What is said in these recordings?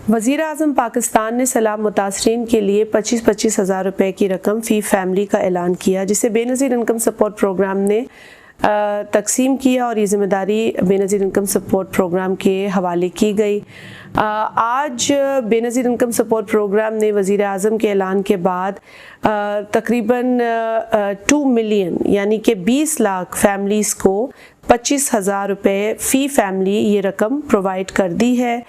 वज़ीर आज़म पाकिस्तान ने सैलाब मुतासरीन के लिए 25-25 हज़ार रुपये की रकम फ़ी फैमिली का ऐलान किया, जिसे बेनज़ीर इनकम सपोर्ट प्रोग्राम ने तकसीम किया और ये ज़िम्मेदारी बेनज़ीर इनकम सपोर्ट प्रोग्राम के हवाले की गई। आज बेनज़ीर इनकम सपोर्ट प्रोग्राम ने वज़ीर आज़म के ऐलान के बाद तकरीबन 2 मिलियन यानी कि 20 लाख फैमिलीज़ को 25,000 रुपये फ़ी फैमिली ये रकम प्रोवाइड कर दी है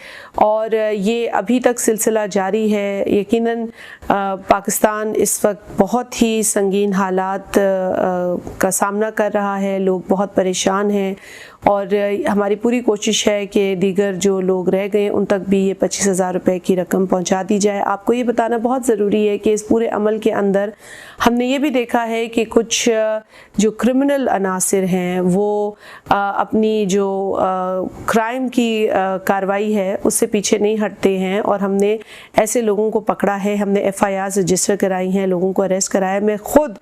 और ये अभी तक सिलसिला जारी है। यकीनन पाकिस्तान इस वक्त बहुत ही संगीन हालात का सामना कर रहा है, लोग बहुत परेशान हैं और हमारी पूरी कोशिश है कि दीगर जो लोग रह गए उन तक भी ये 25,000 रुपये की रकम पहुंचा दी जाए। आपको ये बताना बहुत ज़रूरी है कि इस पूरे अमल के अंदर हमने ये भी देखा है कि कुछ जो क्रिमिनल अनासिर हैं वो अपनी जो क्राइम की कार्रवाई है उससे पीछे नहीं हटते हैं और हमने ऐसे लोगों को पकड़ा है, हमने FIR रजिस्टर कराई हैं, लोगों को अरेस्ट कराया। मैं ख़ुद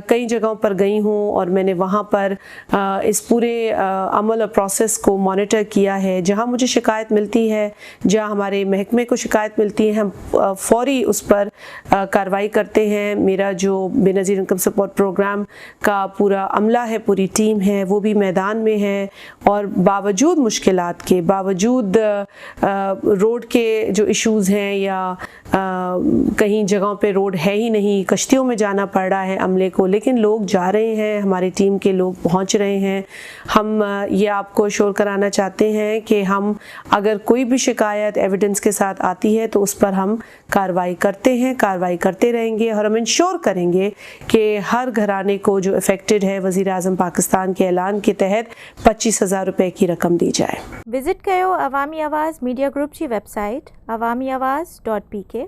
कई जगहों पर गई हूँ और मैंने वहाँ पर इस पूरे अमल और प्रोसेस को मॉनिटर किया है। जहाँ मुझे शिकायत मिलती है, जहाँ हमारे महकमे को शिकायत मिलती है, हम फ़ौरी उस पर कार्रवाई करते हैं। मेरा जो बेनज़ीर इनकम सपोर्ट प्रोग्राम का पूरा अमला है, पूरी टीम है, वो भी मैदान में है और बावजूद मुश्किलात के, बावजूद रोड के जो इश्यूज़ हैं या कहीं जगहों पे रोड है ही नहीं, कश्तियों में जाना पड़ रहा है अमले को, लेकिन लोग जा रहे हैं, हमारी टीम के लोग पहुंच रहे हैं। हम ये आपको श्योर कराना चाहते हैं कि हम अगर कोई भी शिकायत एविडेंस के साथ आती है तो उस पर हम कार्रवाई करते हैं, कार्रवाई करते रहेंगे और हम इंश्योर करेंगे कि हर घराने को जो अफेक्टेड है वज़ीर आज़म पाकिस्तान के ऐलान के तहत 25,000 रुपये की रकम दी जाए। विजिट कयो अवामी आवाज़ मीडिया ग्रुप की वेबसाइट awamiawaz.pk।